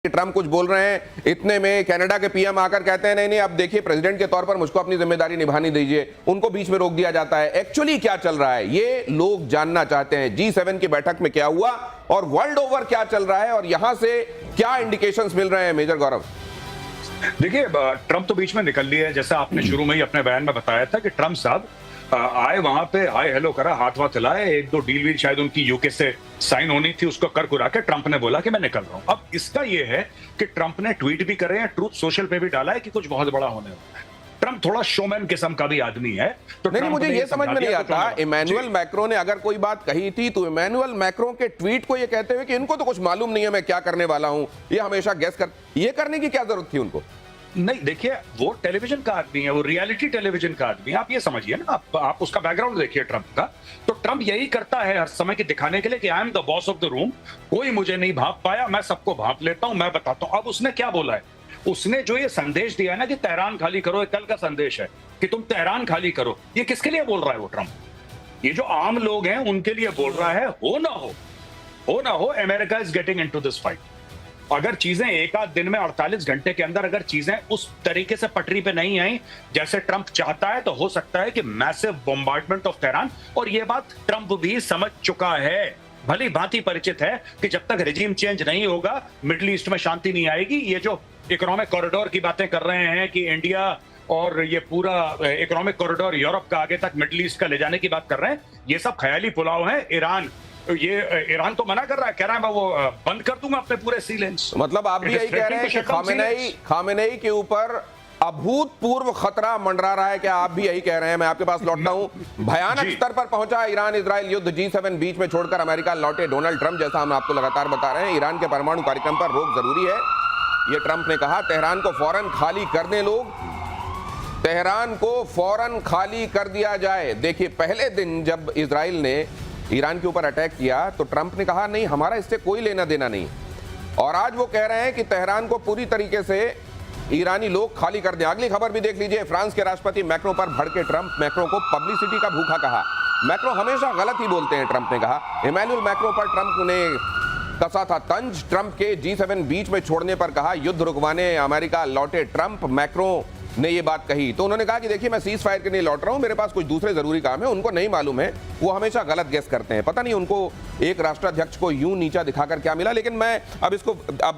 Trump कुछ बोल रहे हैं, इतने में कनाडा के पीएम आकर कहते हैं नहीं नहीं अब देखिए प्रेसिडेंट के तौर पर मुझको अपनी जिम्मेदारी निभानी दीजिए, उनको बीच में रोक दिया जाता है। एक्चुअली क्या चल रहा है ये लोग जानना चाहते हैं। G7 की बैठक में क्या हुआ और वर्ल्ड ओवर क्या चल रहा है और यहां से क्या इंडिकेशंस मिल रहे हैं मेजर गौरव? देखिए, ट्रम्प तो बीच में निकल लिया है। जैसा आपने शुरू में ही अपने बयान में बताया था कि ट्रम्प साहब आए, वहां पे हाय हेलो करा, हाथ वाथ हिलाए, एक दो डील वील शायद उनकी यूके से साइन होनी थी, उसको कर कुरा के ट्रम्प ने बोला कि मैं निकल रहा हूं। अब इसका ये है कि ट्रम्प ने ट्वीट भी करे हैं, ट्रूथ सोशल पे भी डाला है कि कुछ बहुत बड़ा होने वाला है। ट्रम्प थोड़ा शोमैन किस्म का भी आदमी है। तो नहीं, मुझे ये समझ में नहीं आता, इमैनुअल मैक्रो ने अगर कोई बात कही थी तो इमैनुअल मैक्रो के ट्वीट को ये कहते हुए कि इनको तो कुछ मालूम नहीं है मैं क्या करने वाला हूं, ये हमेशा गेस कर, ये करने की क्या जरूरत थी उनको? नहीं, देखिए वो टेलीविजन का आदमी है, वो रियलिटी टेलीविजन का आदमी है। आप ये समझिए ना, आप उसका बैकग्राउंड देखिए ट्रम्प का। तो ट्रम्प यही करता है हर समय की दिखाने के लिए कि I am the boss of the room, कोई मुझे नहीं भांप पाया, मैं सबको भांप लेता हूं, मैं बताता हूं। अब उसने क्या बोला है, उसने जो ये संदेश दिया है ना कि तेहरान खाली करो, कल का संदेश है कि तुम तेहरान खाली करो, ये किसके लिए बोल रहा है वो ट्रम्प? ये जो आम लोग हैं उनके लिए बोल रहा है। हो ना हो America is getting into this fight. अगर चीजें एक आध दिन में 48 घंटे के अंदर अगर चीजें उस तरीके से पटरी पे नहीं आई जैसे ट्रम्प चाहता है, तो हो सकता है कि मैसिव बॉम्बार्डमेंट ऑफ तेहरान। और ये बात ट्रम्प भी समझ चुका है, भली भांति परिचित है कि जब तक रिजीम चेंज नहीं होगा मिडिल ईस्ट में शांति नहीं आएगी। ये जो इकोनॉमिक कॉरिडोर की बातें कर रहे हैं कि इंडिया और ये पूरा इकोनॉमिक कॉरिडोर यूरोप का आगे तक मिडिल ईस्ट का ले जाने की बात कर रहे हैं, ये सब ख्याली पुलाव है। ईरान तो मना कर रहा है, कह रहा है मैं वो बंद कर दूंगा अपने पूरे सी लेन्स। मतलब आप भी यही कह रहे हैं कि खामेनेई के ऊपर अभूतपूर्व खतरा मंडरा रहा है, क्या आप भी यही कह रहे हैं? मैं आपके पास लौटता हूं। भयानक स्तर पर पहुंचा ईरान इजराइल युद्ध, G7 बीच में छोड़कर अमेरिका लौटे डोनाल्ड ट्रंप। जैसा हम आपको लगातार बता रहे हैं, ईरान के परमाणु कार्यक्रम पर रोक जरूरी है, ये ट्रंप ने कहा। तेहरान को फौरन खाली कर दें लोग, तेहरान को फौरन खाली कर दिया जाए। देखिए, पहले दिन जब इजराइल ने ईरान के ऊपर अटैक किया तो ट्रंप ने कहा नहीं हमारा इससे कोई लेना देना नहीं, और आज वो कह रहे हैं कि तेहरान को पूरी तरीके से ईरानी लोग खाली कर दें। अगली खबर भी देख लीजिए, फ्रांस के राष्ट्रपति मैक्रो पर भड़के ट्रंप, मैक्रो को पब्लिसिटी का भूखा कहा। मैक्रो हमेशा गलत ही बोलते हैं, ट्रंप ने कहा। इमैनुअल मैक्रो पर ट्रंप ने कसा था तंज, ट्रंप के G7 बीच में छोड़ने पर कहा युद्ध रुकवाने अमेरिका लौटे ट्रंप। मैक्रो ने ये बात कही तो उन्होंने कहा कि देखिए मैं सीज फायर के लिए लौट रहा हूं, मेरे पास कुछ दूसरे जरूरी काम है। उनको नहीं मालूम है, वो हमेशा गलत गेस करते हैं। पता नहीं उनको एक राष्ट्राध्यक्ष को यूं नीचा दिखाकर क्या मिला। लेकिन मैं अब इसको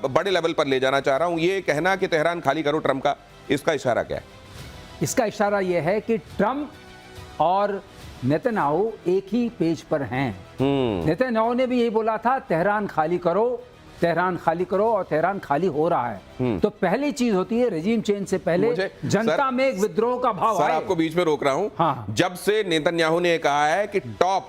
बड़े लेवल पर ले जाना चाह रहा हूं। ये कहना कि तेहरान खाली करो ट्रंप का, इसका इशारा क्या है? इसका इशारा यह है कि ट्रंप और नेतन्याहू एक ही पेज पर हैं। नेतन्याहू ने भी यही बोला था तेहरान खाली करो, तेहरान खाली करो, और तेहरान खाली हो रहा है। तो पहली चीज होती है रेजिम चेंज से पहले जनता में एक विद्रोह का भाव सर, आपको बीच में रोक रहा हूं। हाँ। जब से नेतन्याहू ने कहा है कि टॉप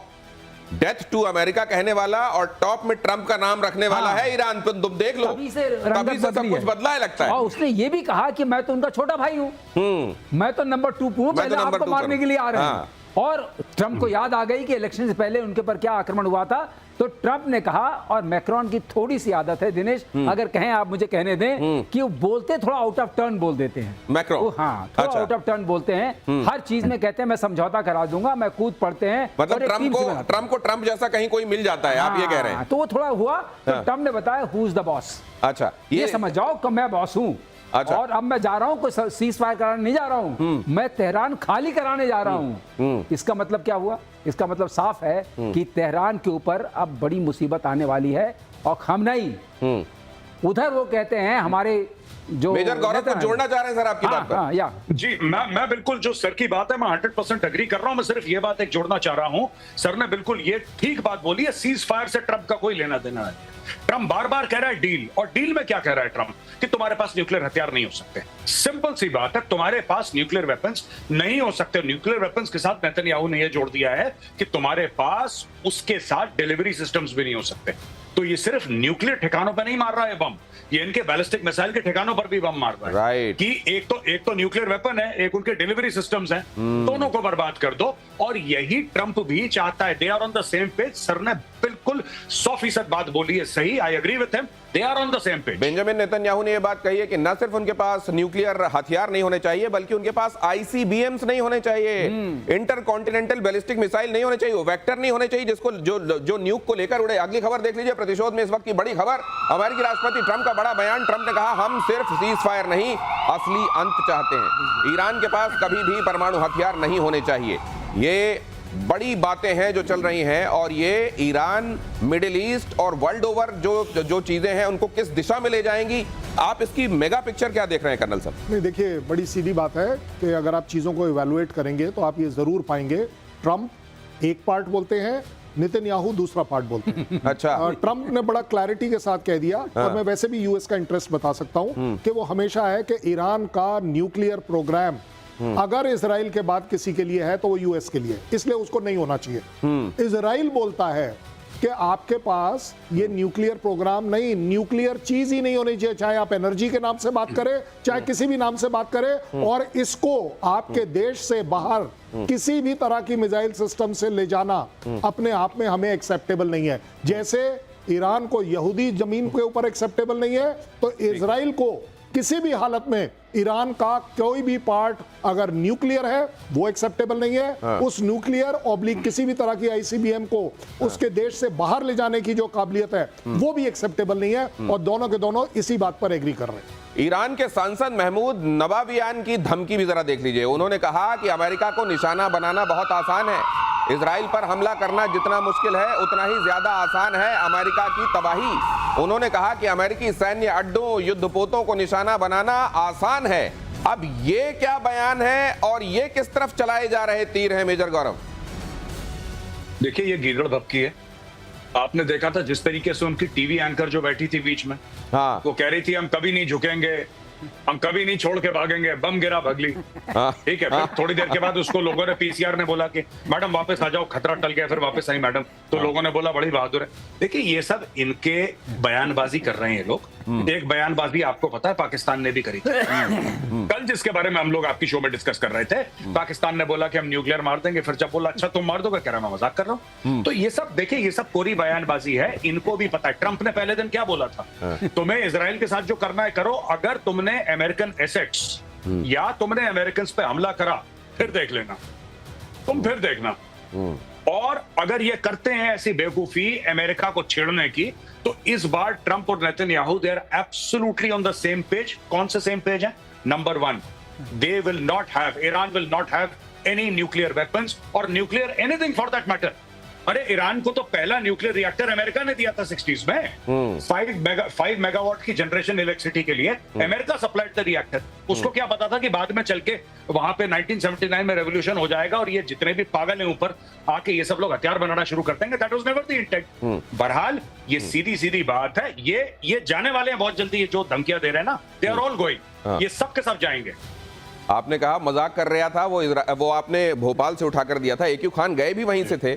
डेथ टू अमेरिका कहने वाला और टॉप में ट्रंप का नाम रखने वाला है ईरान, तो तुम देख लो तभी से सब कुछ बदला है लगता है। और उसने ये भी कहा कि मैं तो उनका छोटा भाई हूं, मैं तो नंबर 2 हूं, पहले आपको मारने के लिए आ रहे हैं। और ट्रंप को याद आ गई कि इलेक्शन से पहले उनके पर क्या आक्रमण हुआ था, तो ट्रंप ने कहा, और मैक्रोन की थोड़ी सी आदत है दिनेश, अगर कहें आप मुझे कहने दें, कि वो बोलते थोड़ा आउट ऑफ टर्न बोल देते हैं मैक्रो। हाँ, थोड़ा आउट ऑफ टर्न बोलते हैं। हर चीज में कहते हैं मैं समझौता करा दूंगा, मैं कूद पड़ते हैं। मतलब ट्रंप को ट्रंप जैसा कहीं कोई मिल जाता है, आप ये कह रहे हैं? तो वो थोड़ा हुआ, तो ट्रंप ने बताया हु इज द बॉस। अच्छा, ये समझ जाओ कि मैं बॉस हूं। अच्छा। और अब मैं जा रहा हूं, कोई सीज फायर कराने नहीं जा रहा हूं, मैं तेहरान खाली कराने जा रहा हूं। इसका मतलब क्या हुआ? इसका मतलब साफ है कि तेहरान के ऊपर अब बड़ी मुसीबत आने वाली है। और खामेनेई उधर वो कहते हैं हमारे जो मेजर गौरव को जोड़ना चाह रहे हैं सर आपकी बात पर। या जी, मैं बिल्कुल जो सर की बात है मैं 100% एग्री कर रहा हूं। मैं सिर्फ ये बात एक जोड़ना चाह रहा हूं, सर ने बिल्कुल ये ठीक बात बोली है, सीज फायर से ट्रंप का कोई लेना देना है। ट्रंप बार बार कह रहा है डील, और डील में क्या कह रहा है ट्रंप कि तुम्हारे पास न्यूक्लियर हथियार नहीं हो सकते। सिंपल सी बात है, तुम्हारे पास न्यूक्लियर वेपन्स नहीं हो सकते। न्यूक्लियर वेपन्स के साथ नेतन्याहू ने यह जोड़ दिया है कि तुम्हारे पास उसके साथ डिलीवरी सिस्टम्स भी नहीं हो सकते। तो ये सिर्फ न्यूक्लियर ठिकानों पर नहीं मार रहा है बम, ये इनके बैलिस्टिक मिसाइल के ठिकानों पर भी बम मार रहा है। कि एक तो न्यूक्लियर वेपन है, एक उनके डिलीवरी सिस्टम्स हैं, दोनों को बर्बाद कर दो। और यही ट्रंप भी चाहता है, they are on the same page. Sir ने बिल्कुल 100% बात बोली है, सही, I agree with him, they are on the same page. Benjamin Netanyahu ने यह बात कही है कि न सिर्फ उनके पास न्यूक्लियर हथियार नहीं होने चाहिए, बल्कि उनके पास आईसीबीएम्स नहीं होने चाहिए, इंटरकॉन्टिनेंटल बैलिस्टिक मिसाइल नहीं होने चाहिए, वेक्टर नहीं होने चाहिए जिसको जो न्यूक को लेकर उड़े। अगली खबर देख लीजिए, प्रतिशोध में इस वक्त की बड़ी खबर, अमेरिकी राष्ट्रपति ट्रंप का बड़ा बयान। ट्रंप ने कहा हम सिर्फ सीज फायर नहीं, असली अंत चाहते हैं। ईरान के पास कभी भी परमाणु हथियार नहीं होने चाहिए। ये बड़ी बातें हैं जो चल रही हैं, और ये ईरान, मिडिल ईस्ट और वर्ल्ड ओवर जो चीजें हैं उनको किस दिशा में ले जाएंगी। आप इसकी मेगा पिक्चर क्या देख रहे हैं कर्नल साहब? नहीं, देखिए, बड़ी सीधी बात है कि अगर आप चीजों को इवैल्यूएट करेंगे तो आप ये जरूर पाएंगे ट्रंप एक पार्ट बोलते हैं, नेतन्याहू दूसरा पार्ट बोलते हैं। अच्छा, ट्रंप ने बड़ा क्लैरिटी के साथ कह दिया, और मैं वैसे भी यूएस का इंटरेस्ट बता सकता हूं कि वो हमेशा है कि ईरान का न्यूक्लियर प्रोग्राम अगर इजराइल के बाद किसी के लिए है तो वो यूएस के लिए, इसलिए उसको नहीं होना चाहिए। इजराइल बोलता है कि आपके पास ये न्यूक्लियर प्रोग्राम नहीं, न्यूक्लियर चीज ही नहीं होनी चाहिए, चाहे आप एनर्जी के नाम से बात करें, चाहे किसी भी नाम से बात करें, और इसको आपके देश से बाहर किसी भी तरह की मिसाइल सिस्टम से ले जाना अपने आप में हमें एक्सेप्टेबल नहीं है। जैसे ईरान को यहूदी जमीन के ऊपर एक्सेप्टेबल नहीं है, तो इजराइल को किसी भी हालत में ईरान का कोई भी पार्ट अगर न्यूक्लियर है वो एक्सेप्टेबल नहीं है। उस न्यूक्लियर ऑब्लिक किसी भी तरह की आईसीबीएम को उसके देश से बाहर ले जाने की जो काबिलियत है वो भी एक्सेप्टेबल नहीं है, और दोनों के दोनों इसी बात पर एग्री कर रहे हैं। ईरान के सांसद महमूद नवाबियान की धमकी भी जरा देख लीजिए। उन्होंने कहा कि अमेरिका को निशाना बनाना बहुत आसान है, इजराइल पर हमला करना जितना मुश्किल है उतना ही ज्यादा आसान है अमेरिका की तबाही। उन्होंने कहा कि अमेरिकी सैन्य अड्डों, युद्धपोतों को निशाना बनाना आसान है। अब ये क्या बयान है और ये किस तरफ चलाए जा रहे तीर हैं मेजर गौरव? देखिए, ये गीदड़ भपकी है। आपने देखा था जिस तरीके से उनकी टीवी एंकर जो बैठी थी बीच में, हाँ, वो कह रही थी हम कभी नहीं झुकेंगे, हम कभी नहीं छोड़ के भागेंगे, बम गिरा भगली। ठीक है, फिर थोड़ी देर के बाद उसको लोगों ने, पीसीआर ने बोला कि मैडम वापस आ जाओ, खतरा टल गया, फिर वापस आई मैडम, तो लोगों ने बोला बड़ी बहादुर है। देखिए, ये सब इनके बयानबाजी कर रहे हैं लोग। एक बयानबाजी आपको पता है पाकिस्तान ने भी करी थी कल, जिसके बारे में हम लोग आपकी शो में डिस्कस कर रहे थे। पाकिस्तान ने बोला कि हम न्यूक्लियर मार देंगे, फिर जब बोला अच्छा तुम मार दोगे, कह रहा मैं मजाक कर रहा हूं। तो ये सब देखिए, ये सब कोरी बयानबाजी है, इनको भी पता है। ट्रंप ने पहले दिन क्या बोला था, तुम्हें इजराइल के साथ जो करना है करो, अगर तुमने अमेरिकन एसेट्स या तुमने अमेरिकन पे हमला करा फिर देख लेना, तुम फिर देखना। और अगर ये करते हैं ऐसी बेवकूफी अमेरिका को छेड़ने की, तो इस बार ट्रंप और Netanyahu they are absolutely on the same page. कौन से सेम पेज है? Number 1, they will not have, Iran will not have any nuclear weapons और nuclear anything for that matter. अरे ईरान को तो पहला न्यूक्लियर रिएक्टर अमेरिका ने दिया था 60s में, 5 मेगावाट की जनरेशन इलेक्ट्रिसिटी के लिए अमेरिका सप्लाइड द रिएक्टर। उसको क्या पता था कि बाद में चल के वहां पे 1979 में रेवोल्यूशन हो जाएगा और ये जितने भी पागल हैं ऊपर आके ये सब लोग हथियार बनाना शुरू कर देंगे। That was never the intent. बहरहाल ये सीधी बात है, ये जाने वाले हैं बहुत जल्दी। ये जो धमकियां दे रहे हैं ना, दे आर ऑल गोइंग, ये सब के सब जाएंगे। आपने कहा मजाक कर रहा था, वो आपने भोपाल से उठाकर दिया था। AQ खान गए भी वहीं से थे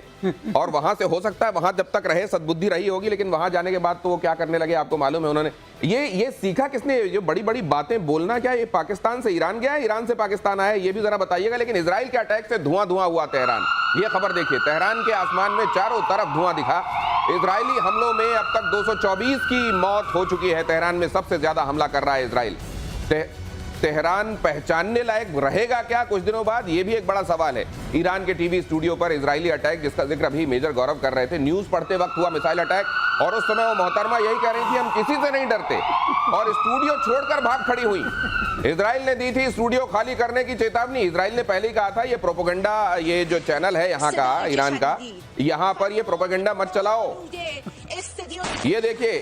और वहां से हो सकता है वहां जब तक रहे सद्बुद्धि रही होगी, लेकिन वहां जाने के बाद तो वो क्या करने लगे आपको मालूम है। उन्होंने ये सीखा किसने, जो बड़ी बड़ी बातें बोलना? क्या ये पाकिस्तान से ईरान गया, ईरान से पाकिस्तान आया, ये भी जरा बताइएगा। लेकिन इजराइल के अटैक से धुआं हुआ तेहरान। ये खबर देखिए, तेहरान के आसमान में चारों तरफ धुआं दिखा। इजरायली हमलों में अब तक 224 की मौत हो चुकी है। तेहरान में सबसे ज्यादा हमला कर रहा है इजराइल। तेहरान पहचानने लायक रहेगा क्या कुछ दिनों बाद? ये भी एक बड़ा सवाल है। ईरान के टीवी स्टूडियो पर इजरायली अटैक, जिसका जिक्र अभी मेजर गौरव कर रहे थे, न्यूज पढ़ते वक्त हुआ मिसाइल अटैक, और उस समय वो मोहतरमा यही कह रही थी हम किसी से नहीं डरते, और स्टूडियो छोड़कर भाग खड़ी हुई। इजराइल ने दी थी स्टूडियो खाली करने की चेतावनी। इजराइल ने पहले ही कहा था ये प्रोपेगेंडा, ये जो चैनल है यहाँ का, ईरान का, यहाँ पर ये प्रोपेगेंडा मत चलाओ। ये देखिए,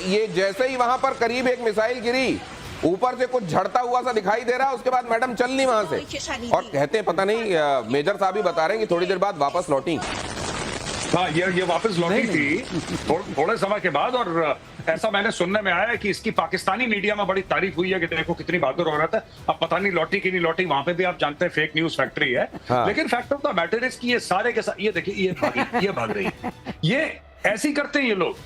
ये जैसे ही वहां पर करीब एक मिसाइल गिरी, ऊपर से कुछ झड़ता हुआ सा दिखाई दे रहा है, उसके बाद मैडम चल नहीं वहां से, और कहते हैं पता नहीं, मेजर साहब भी बता रहे हैं कि थोड़ी देर बाद वापस लौटी। हाँ, ये वापस लौटी थी थोड़े समय के बाद, और ऐसा मैंने सुनने में आया कि इसकी पाकिस्तानी मीडिया में बड़ी तारीफ हुई है कि देखो कितनी बहादुर हो रहा था। अब पता नहीं लौटी कि नहीं लौटी, वहां पे भी आप जानते हैं फेक न्यूज फैक्ट्री है। हाँ। लेकिन fact of the matter is कि ये सारे के साथ, ये देखिए ये भाग रही है। ये ऐसी करते हैं ये लोग,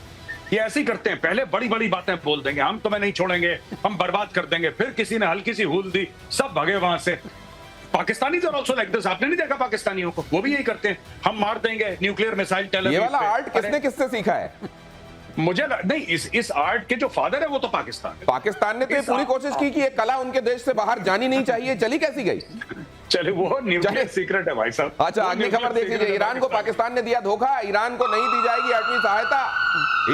ये ऐसे ही करते हैं। पहले बड़ी बड़ी बातें बोल देंगे, हम तुम्हें नहीं छोड़ेंगे, हम बर्बाद कर देंगे, फिर किसी ने हल्की सी हूल दी, सब भगे वहां से। Pakistani are also like this. आपने नहीं देखा पाकिस्तानियों को? वो भी यही करते हैं, हम मार देंगे न्यूक्लियर मिसाइल टेल अवीव ये वाला पे। आर्ट किसने किससे सीखा है? मुझे नहीं, इस आर्ट के जो फादर है वो तो पाकिस्तान है। पाकिस्तान ने तो ये पूरी कोशिश की कि ये कला उनके देश से बाहर जानी नहीं चाहिए, चली कैसी गई? चले वो न्यूक्लियर सीक्रेट है भाई साहब। अच्छा, वो अगली खबर न्यूक्लियर देख लीजिए। सीक्रेट है ईरान को पाकिस्तान। पाकिस्तान ने दिया धोखा, ईरान को नहीं दी जाएगी एटमी सहायता।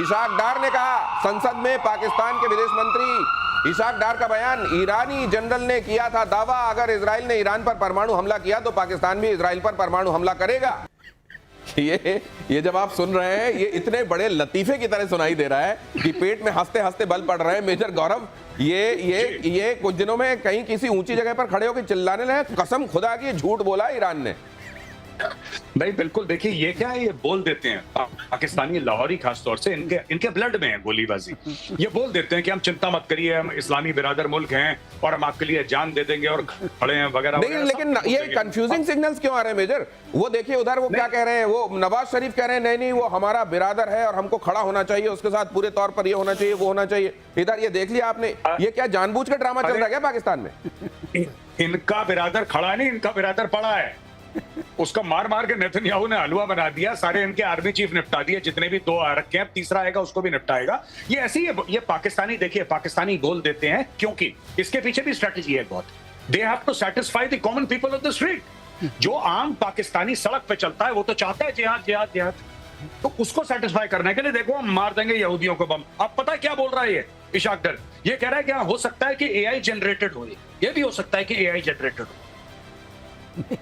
इशाक डार ने कहा, संसद में पाकिस्तान के विदेश मंत्री इशाक डार का बयान। ईरानी जनरल ने किया था दावा, अगर इजराइल ने ईरान पर परमाणु हमला किया तो पाकिस्तान भी इजराइल पर परमाणु हमला करेगा। ये जब आप सुन रहे हैं, ये इतने बड़े लतीफे की तरह सुनाई दे रहा है कि पेट में हंसते हंसते बल पड़ रहे हैं। मेजर गौरव, ये कुछ दिनों में कहीं किसी ऊंची जगह पर खड़े होकर चिल्लाने लगे, कसम खुदा की झूठ बोला ईरान ने। नहीं बिल्कुल, देखिए ये क्या है, ये बोल देते हैं पाकिस्तानी, लाहौरी खासतौर से, इनके ब्लड में है गोलीबाजी। ये बोल देते हैं कि हम चिंता मत करिए, हम इस्लामी बिरादर मुल्क हैं और हम आपके लिए जान दे देंगे और खड़े हैं वगैरह। नहीं, लेकिन ये कंफ्यूजिंग सिग्नल्स क्यों आ रहे हैं मेजर? वो देखिए उधर वो क्या कह रहे हैं, वो नवाज शरीफ कह रहे हैं नहीं वो हमारा बिरादर है और हमको खड़ा होना चाहिए, उसके साथ पूरे तौर पर ये होना चाहिए, वो होना चाहिए। इधर ये देख लिया आपने, ये क्या जानबूझ कर ड्रामा चल रहा है क्या पाकिस्तान में? इनका बिरादर खड़ा नहीं, इनका बिरादर पड़ा है। उसका मार मार के नेतन्याहू ने हलवा बना दिया, सारे इनके आर्मी चीफ निपटा दिए, जितने भी 2 आ रखे हैं, तीसरा आएगा उसको भी निपटाएगा। ये ऐसी है, ये पाकिस्तानी, देखिए पाकिस्तानी बोल देते हैं क्योंकि इसके पीछे भी स्ट्रेटजी है बहुत। They have to satisfy the common people of the street. जो आम पाकिस्तानी सड़क पे चलता है वो तो चाहता है जिहाद जिहाद जिहाद, तो उसको सेटिस्फाई करने के लिए देखो हम मार देंगे यहूदियों को बम। आप पता है क्या बोल रहा है ये इशाक डर? ये कह रहा है कि हो सकता है कि एआई जनरेटेड हो, ये भी हो सकता है कि एआई जनरेटेड हो।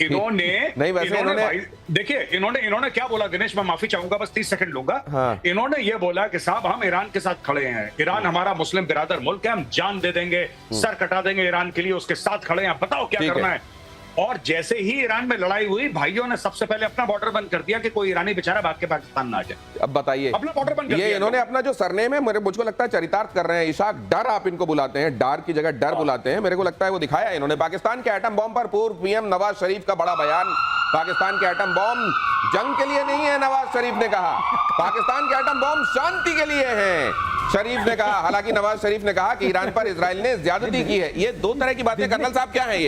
इन्होंने नहीं, वैसे इन्होंने देखिए इन्होंने क्या बोला दिनेश, मैं माफी चाहूंगा, बस 30 सेकंड लूंगा। हाँ। इन्होंने ये बोला कि साहब हम ईरान के साथ खड़े हैं, ईरान हमारा मुस्लिम बिरादर मुल्क है, हम जान दे देंगे, सर कटा देंगे ईरान के लिए, उसके साथ खड़े हैं, बताओ क्या करना है। और जैसे ही ईरान में लड़ाई हुई, भाइयों ने सबसे पहले अपना बॉर्डर बंद कर दिया कि कोई ईरानी बेचारा भाग के पाकिस्तान ना आ जाए। अब बताइए, अपना बॉर्डर बंद कर दिया इन्होंने अपना जो सरनेम है मुझको लगता है चरितार्थ कर रहे हैं। इशाक डर आप इनको बुलाते हैं, डार की जगह डर बुलाते हैं, मेरे को लगता है वो दिखाया इन्होंने। पाकिस्तान के एटम बॉम्ब पर पूर्व पीएम नवाज शरीफ का बड़ा बयान। पाकिस्तान के एटम बॉम्ब जंग के लिए नहीं है, नवाज शरीफ ने कहा। पाकिस्तान के एटम बॉम्ब शांति के लिए हैं, शरीफ ने कहा। हालांकि नवाज शरीफ ने कहा कि ईरान पर इजराइल ने ज्यादती की है। ये 2 तरह की बातें कर्नल साहब क्या है,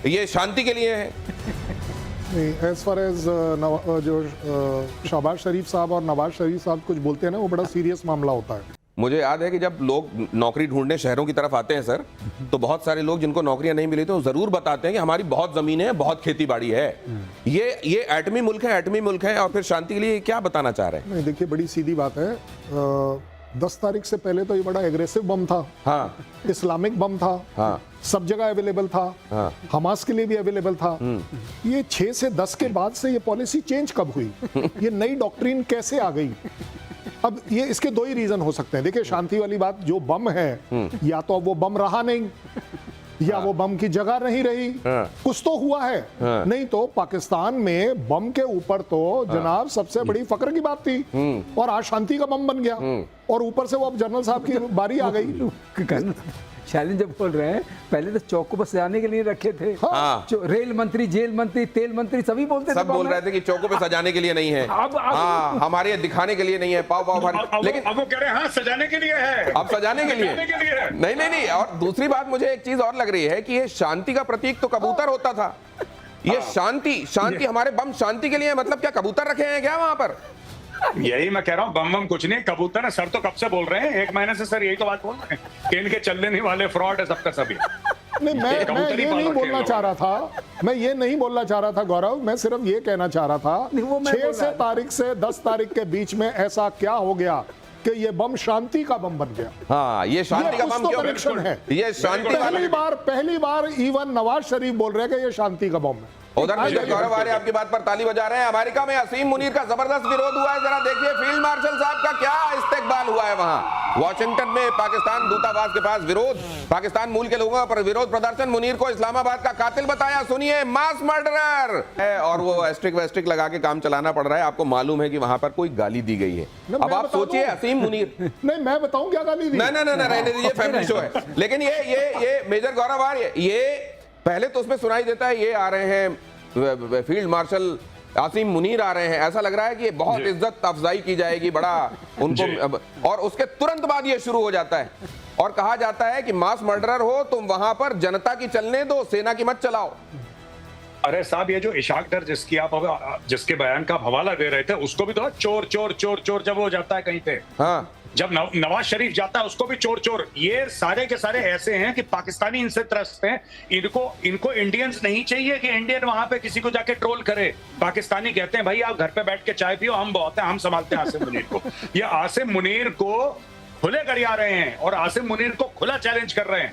ये शांति के लिए है। एज फार एज जो शहबाज शरीफ साहब और नवाज शरीफ साहब कुछ बोलते हैं ना, वो बड़ा सीरियस मामला होता है। मुझे याद है कि जब लोग नौकरी ढूंढने शहरों की तरफ आते हैं सर, तो बहुत सारे लोग जिनको नौकरियां नहीं मिली तो जरूर बताते हैं कि हमारी बहुत जमीन है, बहुत खेती बाड़ी है। ये एटमी मुल्क है और फिर शांति के लिए क्या बताना चाह रहे हैं? नहीं, देखिए बड़ी सीधी बात है। 10 तारीख से पहले तो ये बड़ा एग्रेसिव बम था, हाँ, इस्लामिक बम था, हाँ, सब जगह अवेलेबल था, हाँ, हमास के लिए भी अवेलेबल था। ये 6 से 10 के बाद से ये पॉलिसी चेंज कब हुई? ये नई डॉक्ट्रिन कैसे आ गई? अब ये इसके 2 ही रीजन हो सकते हैं। देखिए शांति वाली बात, जो बम है या तो अब वो बम रहा नहीं, या वो बम की जगह नहीं रही, कुछ तो हुआ है। नहीं तो पाकिस्तान में बम के ऊपर तो जनाब सबसे बड़ी फक्र की बात थी, और आज शांति का बम बन गया, और ऊपर से वो अब जनरल साहब की बारी आ गई। शालिन जब बोल रहे हैं, पहले तो चौक को बस सजाने के लिए रखे थे। हाँ। रेल मंत्री, जेल मंत्री, तेल मंत्री सभी बोलते थे, सब बोल रहे थे कि चौकों पे सजाने के लिए नहीं है, हाँ, हमारे दिखाने के लिए नहीं है, पाव पाव। लेकिन अब वो कह रहे हैं हाँ सजाने के लिए है, अब सजाने के लिए नहीं। और दूसरी बात मुझे एक चीज और लग रही है कि ये शांति का प्रतीक तो कबूतर होता था। ये शांति हमारे बम शांति के लिए, मतलब क्या कबूतर रखे हैं क्या वहां पर? यही मैं कह रहा हूँ, बम कुछ नहीं, कबूतर है। सर तो कब से बोल रहे हैं, 1 महीने से सर यही तो बात बोल रहे हैं कि इनके चलने नहीं वाले फ्रॉड है सबका सभी। नहीं, मैं ये नहीं बोलना चाह रहा था, मैं ये नहीं बोलना चाह रहा था गौरव, मैं सिर्फ ये कहना चाह रहा था 6 तारीख से 10 तारीख के बीच में ऐसा क्या हो गया कि ये बम शांति का बम बन गया? हाँ, ये शांति का बम क्यों कनेक्शन है? ये शांति पहली बार इवन नवाज शरीफ बोल रहे हैं कि ये शांति का बम है। उधर मेजर गौरव आर्य आपकी बात पर ताली बजा रहे हैं। अमेरिका में असीम मुनीर का जबरदस्त विरोध हुआ है, जरा देखिए फील्ड मार्शल साहब का क्या इस्तेकबाल हुआ है वहां। वॉशिंगटन में पाकिस्तान दूतावास के पास विरोध, पाकिस्तान मूल के लोगों पर विरोध प्रदर्शन। मुनीर को इस्लामाबाद का कातिल बताया, सुनिए, मास मर्डरर है, और वो एस्ट्रिक वेस्ट्रिक लगा के काम चलाना पड़ रहा है। आपको मालूम है कि वहां पर कोई गाली दी गई है। अब आप सोचिए, असीम मुनीर, नहीं मैं बताऊं क्या गाली दी? नहीं रहने दीजिए, फैमिली शो है। लेकिन ये मेजर गौरव आर्य, ये पहले तो उसमें सुनाई देता है ये आ रहे हैं फील्ड मार्शल आसिम मुनीर आ रहे हैं, ऐसा लग रहा है कि बहुत इज्जत अफजाई की जाएगी, बड़ा उनको, और उसके तुरंत बाद ये शुरू हो जाता है और कहा जाता है कि मास मर्डरर हो तुम वहां पर जनता की चलने दो, सेना की मत चलाओ। अरे साहब, ये जो इशाक डर जिसके बयान का आप हवाला दे रहे थे, उसको भी तो चोर चोर चोर चोर जब वो जाता है कहीं पे, हाँ, जब नवाज शरीफ जाता है उसको भी चोर चोर। ये सारे के सारे ऐसे हैं कि पाकिस्तानी इनसे त्रस्त हैं। इनको इंडियंस नहीं चाहिए कि इंडियन वहां पे किसी को जाके ट्रोल करे। पाकिस्तानी कहते हैं भाई आप घर पे बैठ के चाय पियो, हम बहुत हैं, हम संभालते हैं आसिम मुनीर को। ये आसिम मुनीर को खुले गरिया रहे हैं और आसिम मुनीर को खुला चैलेंज कर रहे हैं।